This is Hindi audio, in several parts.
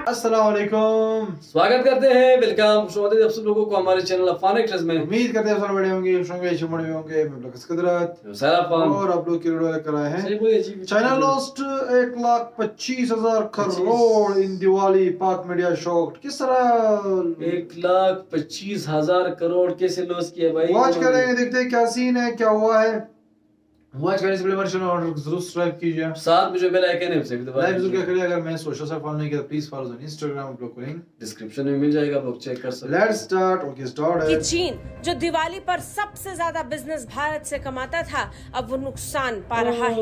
अस्सलाम वालेकुम, स्वागत करते हैं, वेलकम शुरू आप सब लोगों को हमारे चैनल अफान एक्ट्रेस में। उम्मीद करते हैं सब बड़े होंगे, बड़े होंगे। मैं ब्लॉग्स कुदरत और आप लोग की वीडियो लेकर आए हैं। चाइना लॉस्ट 1,25,000 करोड़ इन दिवाली, पाक मीडिया शॉक्ड। किस तरह 1,25,000 करोड़ कैसे लॉस किया भाई? वॉच करेंगे, देखते हैं क्या सीन है, क्या हुआ है। वॉच करने से पहले हमारे चैनल और जरूर सब्सक्राइब कीजिए। साथ में जो बेल आइकन है उसे भी दबा लाइक जरूर करिए। अगर मैं सोशल से फॉलो नहीं किया please follow on Instagram, blog को लिंक डिस्क्रिप्शन में मिल जाएगा, आप लोग चेक कर सकते हैं। Let's start. ओके स्टार्ट है कि चीन जो दिवाली पर सबसे ज्यादा बिजनेस भारत से कमाता था, अब वो नुकसान पा रहा है।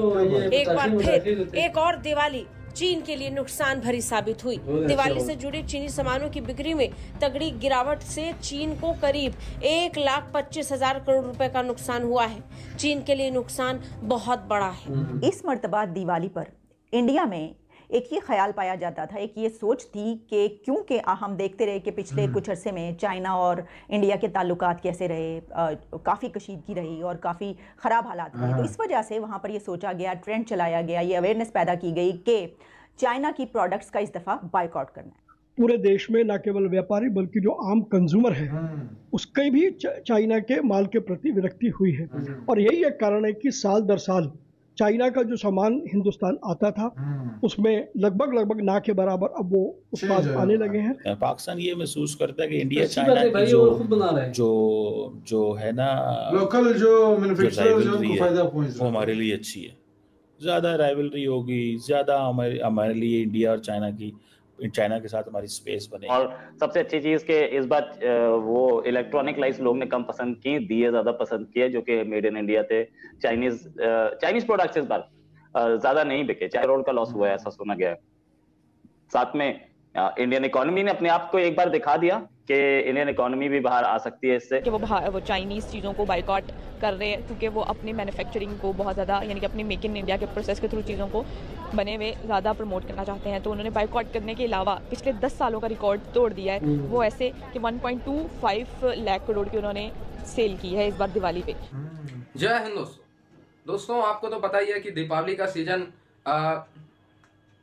एक बार फिर एक और दिवाली चीन के लिए नुकसान भरी साबित हुई। दिवाली से जुड़ी चीनी सामानों की बिक्री में तगड़ी गिरावट से चीन को करीब 1,25,000 करोड़ रुपए का नुकसान हुआ है। चीन के लिए नुकसान बहुत बड़ा है। इस मर्तबा दिवाली पर इंडिया में एक ये ख्याल पाया जाता था, एक ये सोच थी कि क्योंकि हम देखते रहे कि पिछले कुछ अरसे में चाइना और इंडिया के ताल्लुकात कैसे रहे, काफ़ी कशीदगी रही और काफ़ी ख़राब हालात रहे, तो इस वजह से वहाँ पर ये सोचा गया, ट्रेंड चलाया गया, ये अवेयरनेस पैदा की गई कि चाइना की प्रोडक्ट्स का इस दफ़ा बायकॉट करना है। पूरे देश में न केवल व्यापारी बल्कि जो आम कंज्यूमर है उसके भी चाइना के माल के प्रति विरक्ति हुई है। और यही एक कारण है कि साल दर साल चाइना का जो सामान हिंदुस्तान आता था उसमें लगभग ना के बराबर अब वो उत्पाद आने लगे हैं। पाकिस्तान ये महसूस करता है कि इंडिया चाइना की जो है ना लोकल जो मैन्युफैक्चरर्स हैं उनको फायदा पहुंच रहा है, वो हमारे लिए अच्छी है। ज़्यादा राइवलरी होगी, ज़्यादा हमारे लिए इंडिया और चाइना के साथ हमारी स्पेस बने। और सबसे अच्छी चीज के इस बार वो इलेक्ट्रॉनिक लाइट्स लोग ने कम पसंद की, दिए ज्यादा पसंद किए जो कि मेड इन इंडिया थे। चाइनीज प्रोडक्ट्स इस बार ज्यादा नहीं बिके, 4 करोड़ का लॉस हुआ है ऐसा सुना गया है। साथ में इंडियन इकोनॉमी ने अपने आप को एक बार दिखा दिया कि इंडियन इकोनॉमी भी बाहर आ सकती है इससे। कि वो चाइनीज चीज़ों को बाइकआउट कर रहे हैं क्योंकि वो अपनी मैन्युफैक्चरिंग को बहुत ज़्यादा, यानी कि अपनी मेक इन इंडिया के प्रोसेस के थ्रू चीज़ों को बने हुए ज़्यादा प्रमोट करना चाहते हैं। तो उन्होंने बाइकआउट करने के अलावा पिछले 10 सालों का रिकॉर्ड तोड़ दिया है। वो ऐसे कि 1.25 लाख करोड़ की उन्होंने सेल की है इस बार दिवाली पे। जय हिंद दोस्तों, आपको तो पता ही है कि दीपावली का सीजन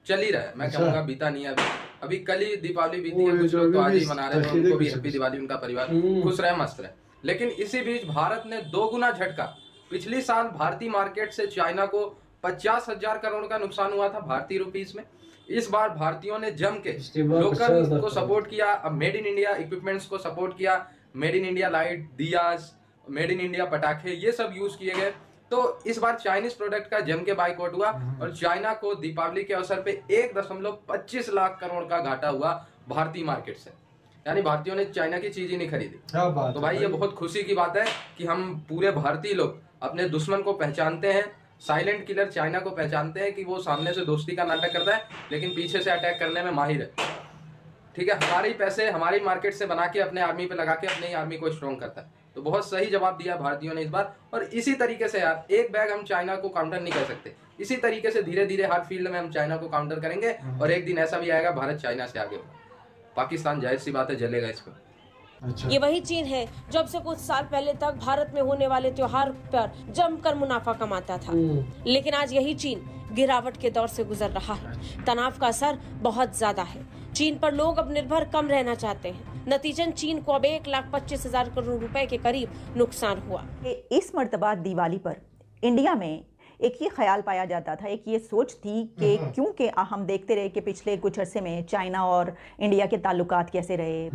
चल ही रहा है। मैं कहूँगा बीता नहीं है अभी कल ही दीपावली बीती है। कुछ लोग तो आज ही मना रहे हैं, उनको भी हैप्पी दिवाली, उनका परिवार खुश रहे मस्त रहे। लेकिन इसी बीच भारत ने 2 गुना झटका। पिछले साल भारतीय मार्केट से चाइना को 50,000 करोड़ का नुकसान हुआ था भारतीय रुपीस में। इस बार भारतीयों ने जम के लोकल को सपोर्ट किया, मेड इन इंडिया इक्विपमेंट्स को सपोर्ट किया। Made in India light, diyas, made in India पटाखे, ये सब यूज किए गए। तो इस बार चाइनीज प्रोडक्ट का जम के बाइकआउट हुआ और चाइना को दीपावली के अवसर पे 1.25 लाख करोड़ का घाटा हुआ भारतीय मार्केट से। यानी भारतीयों ने चाइना की चीज ही नहीं खरीदी। तो भाई ये बहुत खुशी की बात है कि हम पूरे भारतीय लोग अपने दुश्मन को पहचानते हैं। साइलेंट किलर चाइना को पहचानते हैं कि वो सामने से दोस्ती का नाटक करता है लेकिन पीछे से अटैक करने में माहिर है। ठीक है, हमारे पैसे हमारी मार्केट से बना के अपने आर्मी पे लगा के अपनी आर्मी को स्ट्रॉन्ग करता है। तो बहुत सही जवाब दिया भारतीयों ने इस बार। और इसी तरीके से यार, एक बैग हम चाइना को काउंटर नहीं कर सकते। इसी तरीके से धीरे धीरे हर फील्ड में हम चाइना को काउंटर करेंगे और एक दिन ऐसा भी आएगा भारत चाइना से आगे होगा। पाकिस्तान जाहिर सी बात है जलेगा इस पर। अच्छा। ये वही चीन है जब से कुछ साल पहले तक भारत में होने वाले त्योहार पर जमकर मुनाफा कमाता था, लेकिन आज यही चीन गिरावट के दौर से गुजर रहा है। तनाव का असर बहुत ज्यादा है। चीन पर लोग अब निर्भर कम रहना चाहते हैं। नतीजन चीन को अब 1,25,000 करोड़ रुपए के करीब नुकसान हुआ। इस मर्तबा दिवाली पर इंडिया में एक ये ख्याल पाया जाता था, एक ये सोच थी कि क्योंकि हम देखते रहे कि पिछले कुछ अरसे में चाइना और इंडिया के ताल्लुकात कैसे रहे,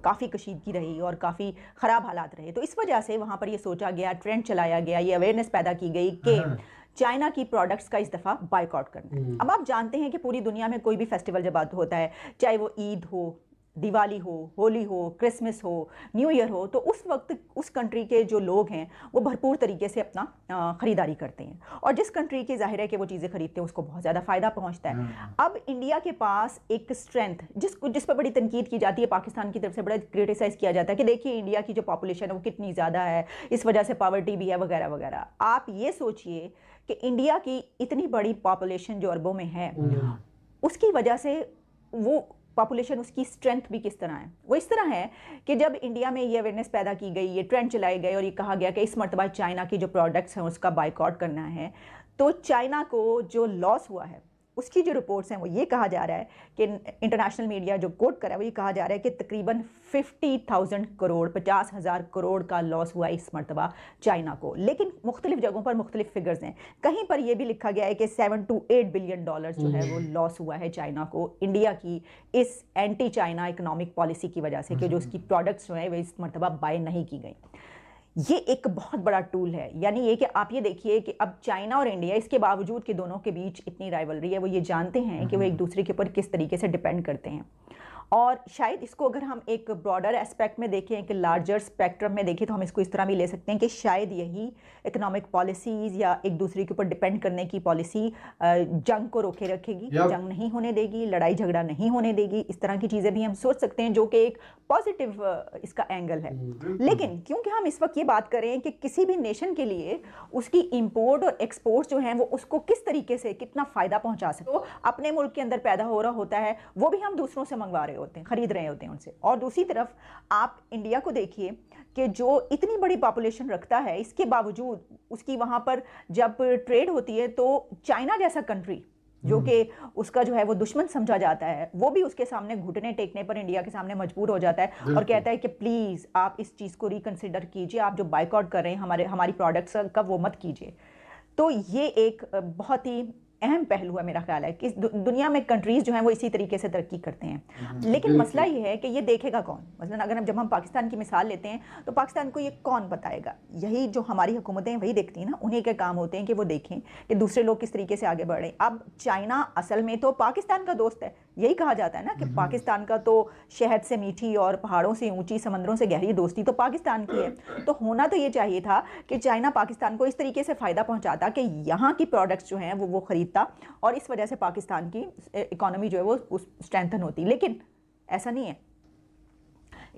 काफ़ी कशीदगी रही और काफ़ी ख़राब हालात रहे, तो इस वजह से वहाँ पर ये सोचा गया, ट्रेंड चलाया गया, ये अवेयरनेस पैदा की गई कि चाइना की प्रोडक्ट्स का इस दफ़ा बायकॉट करना है। अब आप जानते हैं कि पूरी दुनिया में कोई भी फेस्टिवल जब होता है, चाहे वो ईद हो, दिवाली हो, होली हो, क्रिसमस हो, न्यू ईयर हो, तो उस वक्त उस कंट्री के जो लोग हैं वो भरपूर तरीके से अपना ख़रीदारी करते हैं और जिस कंट्री की जाहिर है कि वो चीज़ें खरीदते हैं उसको बहुत ज़्यादा फ़ायदा पहुंचता है। अब इंडिया के पास एक स्ट्रेंथ जिस पर बड़ी तनकीद की जाती है, पाकिस्तान की तरफ से बड़ा क्रिटिसाइज़ किया जाता है कि देखिए इंडिया की जो पॉपुलेशन है वो कितनी ज़्यादा है, इस वजह से पॉवर्टी भी है वगैरह वगैरह। आप ये सोचिए कि इंडिया की इतनी बड़ी पॉपुलेशन जो अरबों में है, उसकी वजह से वो पॉपुलेशन, उसकी स्ट्रेंथ भी किस तरह है। वो इस तरह है कि जब इंडिया में ये अवेयरनेस पैदा की गई, ये ट्रेंड चलाए गए और ये कहा गया कि इस मरतबा चाइना की जो प्रोडक्ट्स हैं उसका बाइकआउट करना है, तो चाइना को जो लॉस हुआ है उसकी जो रिपोर्ट्स हैं वो ये कहा जा रहा है कि इंटरनेशनल मीडिया जो कोट कर रहा है वो ये कहा जा रहा है कि तकरीबन 50,000 करोड़ 50,000 करोड़ का लॉस हुआ इस मरतबा चाइना को। लेकिन मुख्तलिफ जगहों पर मुख्तलिफ फिगर्स हैं। कहीं पर यह भी लिखा गया है कि 7 to 8 बिलियन डॉलर जो है वो लॉस हुआ है चाइना को इंडिया की इस एंटी चाइना इकोनॉमिक पॉलिसी की वजह से, कि जो उसकी प्रोडक्ट्स जो है वो इस मरतबा बाय नहीं की गई। ये एक बहुत बड़ा टूल है। यानी ये कि आप ये देखिए कि अब चाइना और इंडिया, इसके बावजूद कि दोनों के बीच इतनी राइवलरी है, वो ये जानते हैं कि वो एक दूसरे के ऊपर किस तरीके से डिपेंड करते हैं। और शायद इसको अगर हम एक ब्रॉडर एस्पेक्ट में देखें, एक लार्जर स्पेक्ट्रम में देखें, तो हम इसको इस तरह भी ले सकते हैं कि शायद यही इकोनॉमिक पॉलिसीज़ या एक दूसरे के ऊपर डिपेंड करने की पॉलिसी जंग को रोके रखेगी, जंग नहीं होने देगी, लड़ाई झगड़ा नहीं होने देगी। इस तरह की चीज़ें भी हम सोच सकते हैं, जो कि एक पॉजिटिव इसका एंगल है। लेकिन क्योंकि हम इस वक्त ये बात करें कि किसी भी नेशन के लिए उसकी इंपोर्ट और एक्सपोर्ट जो हैं वो उसको किस तरीके से कितना फ़ायदा पहुँचा सके, तो अपने मुल्क के अंदर पैदा हो रहा होता है वो भी हम दूसरों से मंगवा रहे होते हैं, खरीद रहे होते हैं उनसे। और दूसरी तरफ आप इंडिया को देखिए कि जो इतनी बड़ी पॉपुलेशन रखता है, इसके बावजूद उसकी वहाँ पर जब ट्रेड होती है तो चाइना जैसा कंट्री जो कि उसका जो है वो दुश्मन समझा जाता है, वो भी उसके सामने घुटने टेकने पर इंडिया के सामने मजबूर हो जाता है और कहता है कि प्लीज़ आप इस चीज़ को रिकंसिडर कीजिए, आप जो बाइकआउट कर रहे हैं हमारी प्रोडक्ट्स का वो मत कीजिए। तो ये एक बहुत ही अहम पहलू है मेरा ख्याल है कि दुनिया में कंट्रीज़ जो हैं वो इसी तरीके से तरक्की करते हैं। लेकिन मसला ये है कि ये देखेगा कौन। मसलन अगर जब हम पाकिस्तान की मिसाल लेते हैं तो पाकिस्तान को ये कौन बताएगा? यही जो हमारी हुकूमतें वही देखती हैं ना, उन्हीं के काम होते हैं कि वो देखें कि दूसरे लोग किस तरीके से आगे बढ़ रहे हैं। अब चाइना असल में तो पाकिस्तान का दोस्त है, यही कहा जाता है ना कि पाकिस्तान का तो शहद से मीठी और पहाड़ों से ऊंची, समंदरों से गहरी दोस्ती तो पाकिस्तान की है। तो होना तो ये चाहिए था कि चाइना पाकिस्तान को इस तरीके से फ़ायदा पहुंचाता कि यहाँ की प्रोडक्ट्स जो हैं वो ख़रीदता और इस वजह से पाकिस्तान की इकोनॉमी जो है वो स्ट्रेंथन होती। लेकिन ऐसा नहीं है।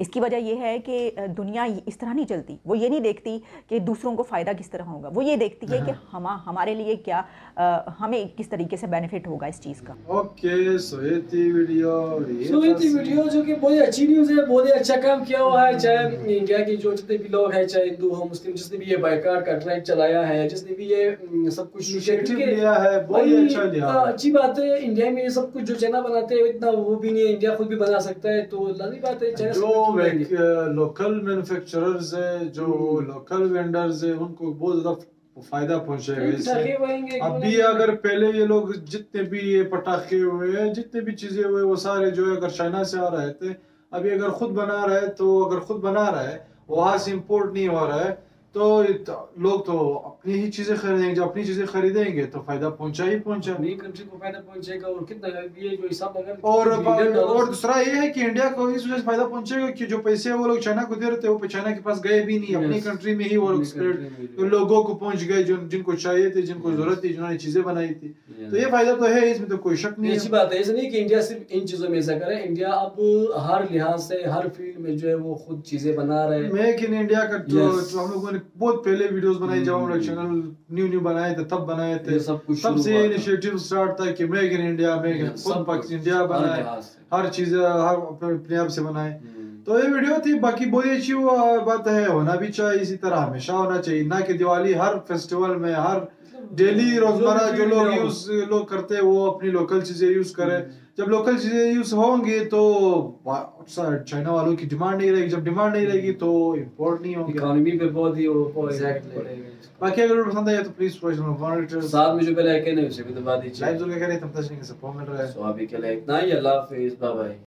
इसकी वजह यह है कि दुनिया इस तरह नहीं चलती। वो ये नहीं देखती कि दूसरों को फ़ायदा किस तरह होगा, वो ये देखती है कि हमारे लिए क्या हमें किस तरीके से बेनिफिट होगा इस चीज़ का। ओके, सोएती वीडियो जो कि बहुत अच्छी न्यूज़ है, बहुत ही अच्छा काम किया हुआ है। चाहे इंडिया की जो जितने भी लोग हैं, चाहे हिंदू हो मुस्लिम, जिसने भी ये बाइकआउट का ट्रेंड चलाया है, जिसने भी ये सब कुछ इनिशिएटिव लिया है, बहुत ही अच्छा लिया। अच्छी बात है। इंडिया में ये सब कुछ जो चाइना बनाते हैं इतना वो भी नहीं है, इंडिया खुद भी बना सकता है। तो लाज़मी बात है चाइना लोकल मैन्युफैक्चरर्स है, जो लोकल वेंडर्स है, उनको बहुत ज्यादा फायदा पहुंचेगा इससे। अभी अगर पहले ये लोग जितने भी ये पटाखे हुए, जितने भी चीजें हुए, वो सारे जो है अगर चाइना से आ रहे थे, अभी अगर खुद बना रहा है तो अगर खुद बना रहा है, वहां से इंपोर्ट नहीं हो रहा है, तो लोग तो अपनी ही चीजें खरीदेंगे। जब अपनी चीजें खरीदेंगे तो फायदा पहुंचा ही पहुंचा, अपनी कंट्री को फायदा पहुंचेगा। और कितना ये जो हिसाब अगर और दूसरा ये है कि इंडिया को इस वजह से फायदा पहुंचेगा कि जो पैसे वो लोग चाइना को दे रहे थे वो चाइना के पास गए भी नहीं, अपनी कंट्री में ही वो लोग स्प्रेड लोगों को पहुंच गए, जो जिनको चाहिए थे, जिनको जरूरत थी, जिन्होंने चीजें बनाई थी। तो ये फायदा तो है, इसमें तो कोई शक नहीं है। अच्छी बात है। ऐसा नहीं कि इंडिया सिर्फ इन चीजों में ऐसा करे। इंडिया अब हर लिहाज से हर फील्ड में जो है वो खुद चीजें बना रहे हैं। मेक इन इंडिया का जो हम लोगों ने बहुत पहले वीडियोस बनाई, जब हम लोग चैनल न्यू बनाए थे तब बनाए थे, तब से इनिशिएटिव स्टार्ट था कि make in India, make in खुद पाकिस्तान इंडिया बनाए, हर चीज हर अपने आप से बनाए। तो ये वीडियो थी। बाकी बहुत अच्छी बात है, होना भी चाहिए, इसी तरह हमेशा होना चाहिए। ना कि दिवाली हर फेस्टिवल में, हर डेली रोजमर्रा जो लोग करते हैं वो अपनी लोकल चीजें यूज करें। जब लोकल चीजें यूज होंगी तो चाइना वालों की डिमांड नहीं रहेगी, जब डिमांड नहीं रहेगी तो इंपोर्ट नहीं होगी, इकोनॉमी पे बहुत ही बाकी अगर पसंद आया तो प्लीज साथ में जो बेल आइकन है उसे भी दबा दीजिए। लाइव जो करें तब तक नहीं सपोर्ट मिल रहा है। सो अभी के लिए इतना ही। अल्लाह हाफिज़, बाय बाय।